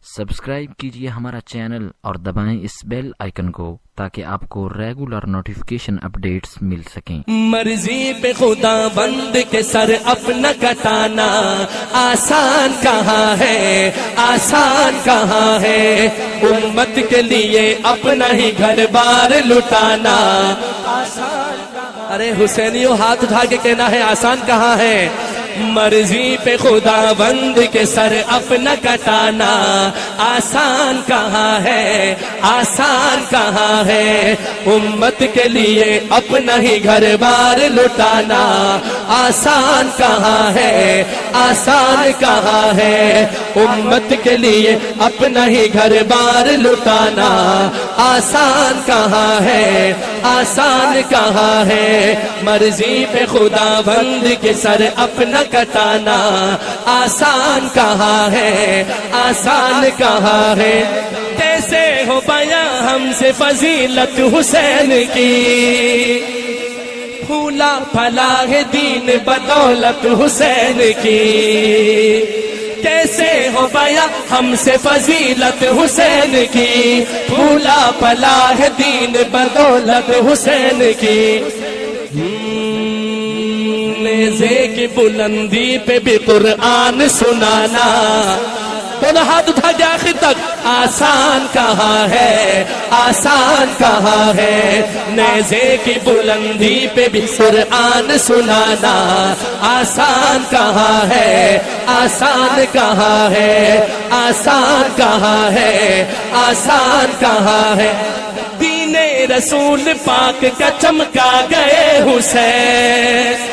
Subscribe کیجیے ہمارا channel اور دبائیں اس بیل آئیکن کو تاکہ آپ کو ریگولر نوٹیفیکیشن اپڈیٹس مل سکیں۔ مرضی پہ خدا بند کے سر اپنا کٹانا آسان کہاں ہے، آسان کہاں ہے، امت کے لیے اپنا ہی گھر بار لٹانا آسان کہاں۔ ارے حسینیوں ہاتھ اٹھا کے کہنا ہے آسان کہاں ہے۔ مرضی پہ خدا بند کے سر اپنا کٹانا آسان کہاں ہے، آسان کہاں ہے، امت کے لیے اپنا ہی گھر بار لٹانا آسان کہاں ہے، آسان کہاں ہے، امت کے لیے اپنا ہی گھر بار لٹانا آسان کہاں ہے، آسان کہاں ہے، مرضی پہ خدا بند کے سر اپنا کٹانا آسان کہاں ہے، آسان کہاں ہے۔ کیسے ہو بیاں ہم سے فضیلت حسین کی، پھولا پھلا ہے دین بدولت حسین کی، کیسے ہو بیاں ہم سے فضیلت حسین کی، پھولا پھلا ہے دین بدولت حسین کی۔ نیزے کی بلندی پہ بھی قرآن سنانا، دونوں ہاتھ اٹھا کے آخر تک آسان کہاں ہے، آسان کہاں ہے، نیزے کی بلندی پہ بھی قرآن سنانا آسان کہاں ہے، آسان کہاں ہے، آسان کہاں ہے، آسان کہاں ہے۔ دین رسول پاک کا چمکا گئے حسین،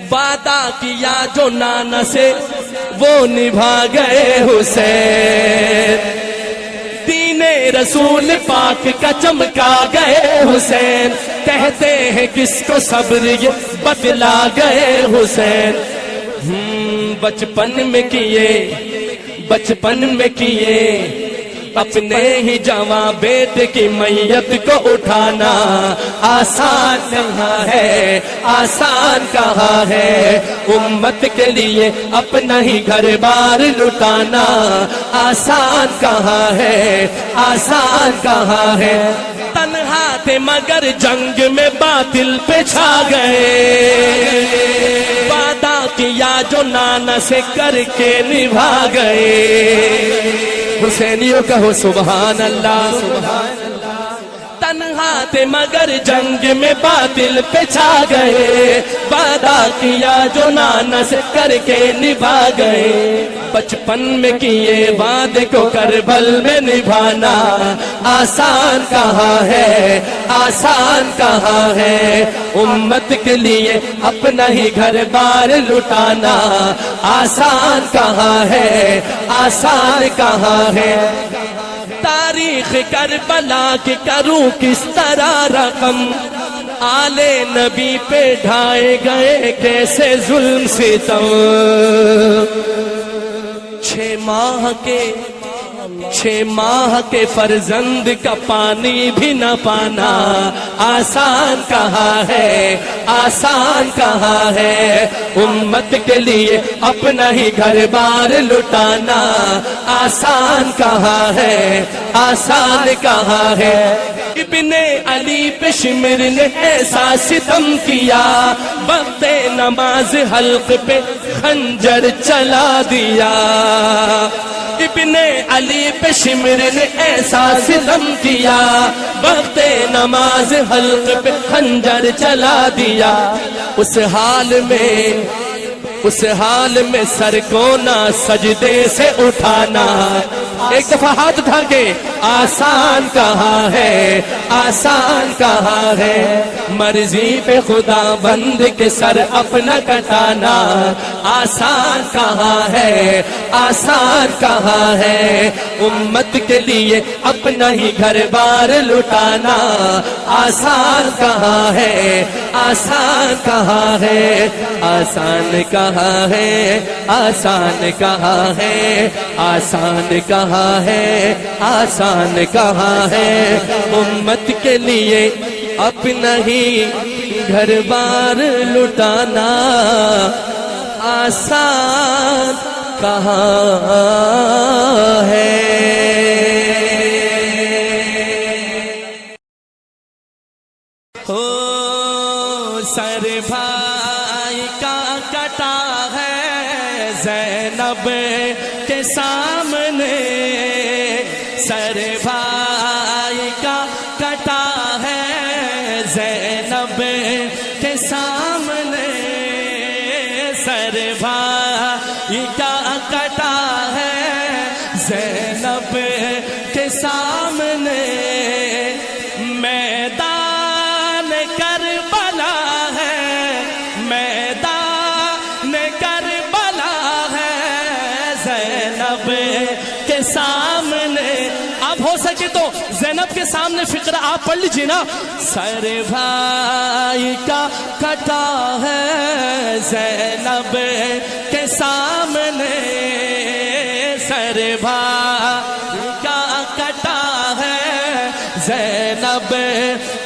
وعدہ کیا جو نانا سے وہ نبھا گئے حسین، دین رسول پاک کا چمکا گئے حسین، کہتے ہیں کس کو صبر یہ بتلا گئے حسین۔ بچپن میں کیے، بچپن میں کیے اپنے ہی جواں بیٹے کی میت کو اٹھانا آسان کہاں ہے، آسان کہاں ہے، امت کے لیے اپنا ہی گھر بار لٹانا آسان کہاں ہے، آسان کہاں ہے۔ تنہا تھے مگر جنگ میں باطل پہ چھا گئے، وعدہ کیا جو نانا سے کر کے نبھا گئے۔ حسینیوں کہو سبحان اللہ، سبحان اللہ۔ تنہا تھے مگر جنگ میں باطل پہ چھا گئے، وعدہ کیا جو نانا سے کر کے نبھا گئے۔ بچپن میں کیے وعدے کو کربل میں نبھانا آسان کہاں ہے، آسان کہاں ہے، امت کے لیے اپنا ہی گھر بار لٹانا آسان کہاں ہے، آسان کہاں ہے۔ تاریخ کربلا کی کروں کس طرح رقم، آل نبی پہ ڈھائے گئے کیسے ظلم ستم، 6 ماہ کے فرزند کا پانی بھی نہ پانا آسان کہاں ہے، آسان کہاں ہے، امت کے لیے اپنا ہی گھر بار لٹانا آسان کہاں ہے، آسان کہاں ہے۔ ابن علی پہ شمر نے ایسا ستم کیا، وقت نماز حلق پہ خنجر چلا دیا۔ ابن علی پہ شمر نے ایسا ستم کیا، وقت نماز حلق پہ خنجر چلا دیا۔ اس حال میں سر کو نہ سجدے سے اٹھانا، ایک دفعہ ہاتھ اٹھا کے آسان کہاں ہے، آسان کہاں ہے، مرضی پہ خدا بند کے سر اپنا کٹانا آسان کہاں ہے، آسان کہاں ہے، امت کے لیے اپنا ہی گھر بار لٹانا آسان کہاں ہے، آسان کہاں ہے، آسان کہاں ہے، آسان کہاں ہے، آسان کہاں ہے، آسان کہاں ہے، امت کے لیے اپنا ہی گھر بار لٹانا آسان کہاں ہے؟ سر بھائی کا کٹا ہے زینب کے سامنے، سر بھائی کا کٹا ہے زینب کے سامنے، سر بھائی کا کٹا ہے زینب کے سامنے، میدان کربلا ہے، میدان کربلا ہے زینب کے سامنے۔ آپ ہو سکے تو زینب کے سامنے فقرہ آپ پڑھ لیجئے نا۔ سر بھائی کا کٹا ہے زینب کے سامنے، سر بھائی کا کٹا ہے زینب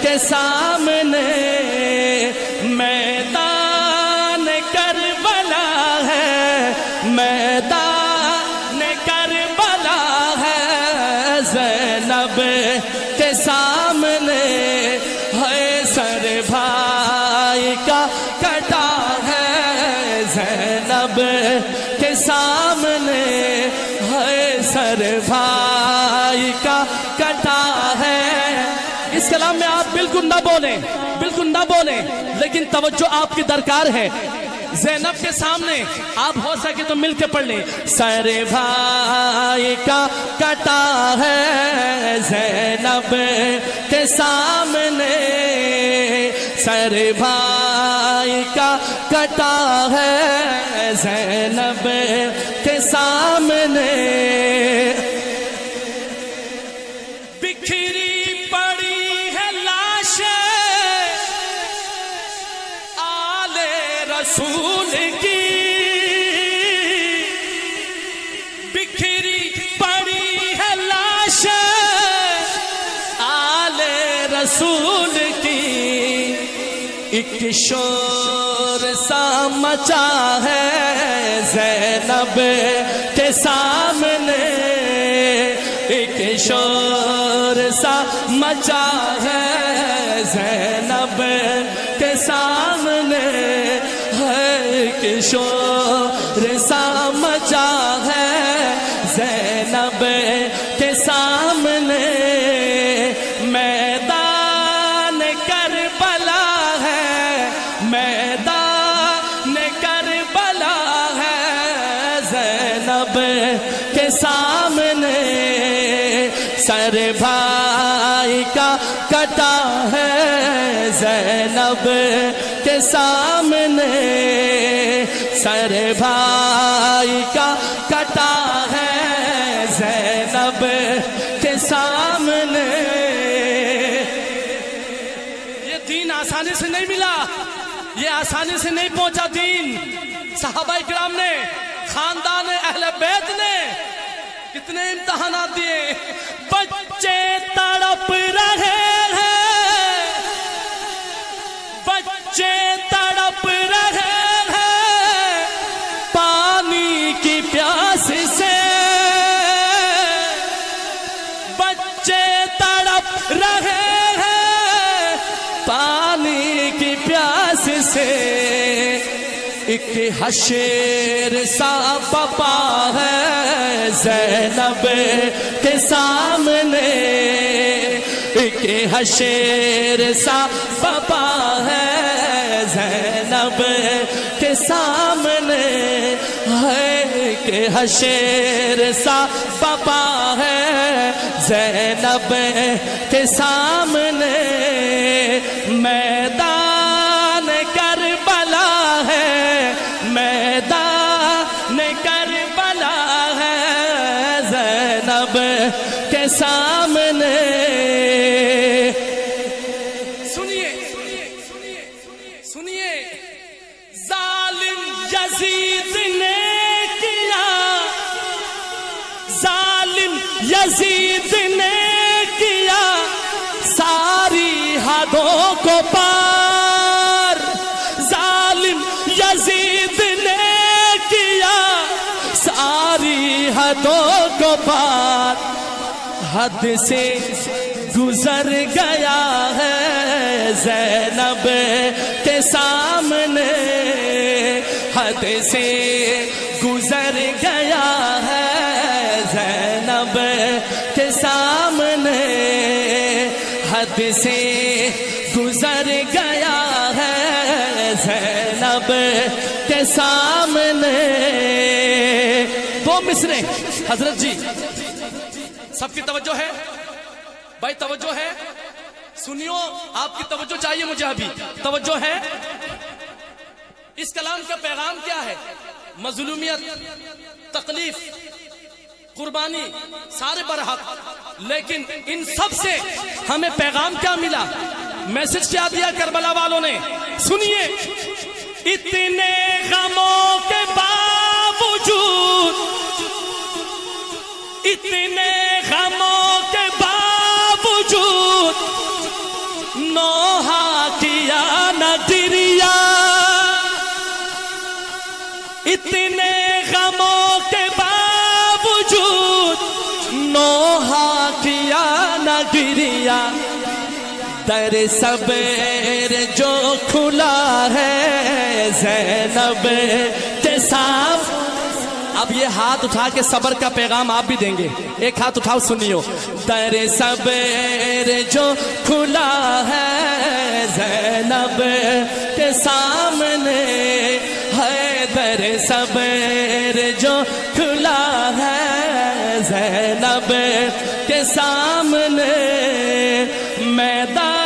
کے سامنے، میدان کربلا ہے، میدان کربلا ہے زینب کے سامنے، ہے سر بھائی کا کٹا ہے زینب کے سامنے، ہے سر بھائی کا کٹا ہے۔ اس کلام میں آپ بالکل نہ بولیں، بالکل نہ بولیں، لیکن توجہ آپ کی درکار ہے۔ زینب کے سامنے آپ ہو سکے تو مل کے پڑھ لیں۔ سر بھائی کا کٹا ہے زینب کے سامنے، سر بھائی کا کٹا ہے زینب کے سامنے، بکھری پڑی ہے لاشیں آل رسول کی، بکھری پڑی ہے لاشیں آل رسول کی، ایک شور سا مچا ہے زینب کے سامنے، ایک شور سا مچا ہے زینب کے سامنے، ایک شور سا مچا ہے زینب کے سامنے، میدان کربلا ہے، میدان کربلا ہے زینب کے سامنے، سر بھائی کا کٹا ہے زینب کے سامنے، سر بھائی کا کٹا ہے زینب کے سامنے۔ یہ دین آسانی سے نہیں ملا، یہ آسانی سے نہیں پہنچا دین۔ صحابہ کرام نے، خاندان اہل بیت نے کتنے امتحانات دیے۔ بچے تڑپ رہے ہیں، بچے تڑپ رہے ہیں پانی کی پیاس سے، بچے تڑپ رہے ہیں پانی کی پیاس سے، ایک حشر سا پپا ہے زینب کے سامنے، ایک حشر سا پپا ہے زینب کے سامنے، ایک حشر سا پپا ہے زینب کے سامنے، میدان کربلا ہے، میدان کربلا ہے زینب کے سامنے۔ سنیے سنیے، ظالم یزید نے کیا، ظالم یزید نے کیا ساری حدوں کو پار، ظالم یزید نے کیا حدوں کو پار حد سے گزر گیا ہے زینب کے سامنے حد سے گزر گیا ہے زینب کے سامنے حد سے گزر گیا ہے زینب کے سامنے. دو مصرے حضرت جی سب کی توجہ ہے بھائی, توجہ ہے, سنیو, آپ کی توجہ چاہیے مجھے ابھی, توجہ ہے. اس کلام کا پیغام کیا ہے؟ مظلومیت, تکلیف, قربانی سارے برحق, لیکن ان سب سے ہمیں پیغام کیا ملا, میسج کیا دیا کربلا والوں نے؟ سنیے. اتنے غموں کے باوجود, اتنے غموں کے باوجود نوحہ کیا نہ دریا, اتنے غموں کے باوجود نوحہ کیا نہ دریا. در صبر جو کھلا ہے زینب کے ساتھ. اب یہ ہاتھ اٹھا کے صبر کا پیغام آپ بھی دیں گے, ایک ہاتھ اٹھاؤ سنیو. در صبر جو کھلا ہے زینب کے سامنے ہے, در صبر جو کھلا ہے زینب کے سامنے میدان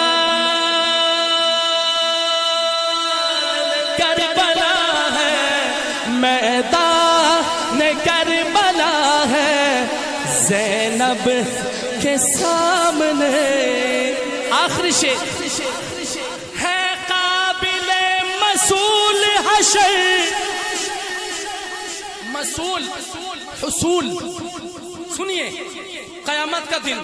کربلا ہے, میدان کربلا ہے زینب کے سامنے. آخری شعر ہے قابل مسئول حشر, مسئول حصول, سنیے, قیامت کا دن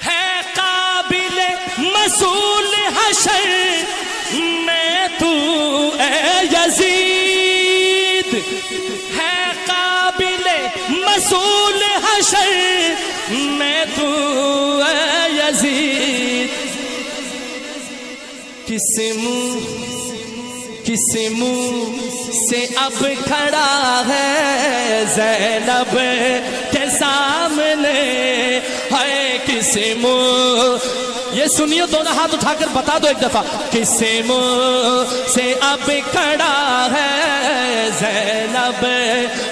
ہے قابل مسئول حشر میں تو اے یزید, ہے قابل مسئول حشر میں تو اے یزید. کس منہ سے اب کھڑا ہے زینب کے سامنے ہے, کس منہ, یہ سنیے, دونوں ہاتھ اٹھا کر بتا دو ایک دفعہ. کس منہ سے اب کھڑا ہے زینب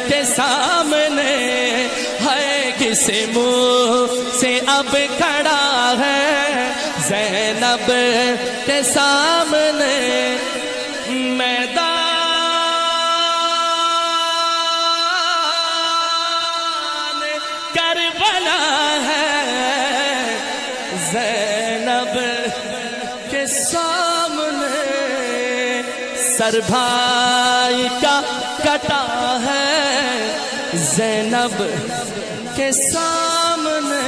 کے سامنے ہے, کس منہ سے اب کھڑا ہے زینب کے سامنے میدان کربلا ہے زینب کے سامنے. سر بھائی کا کٹا ہے زینب کے سامنے.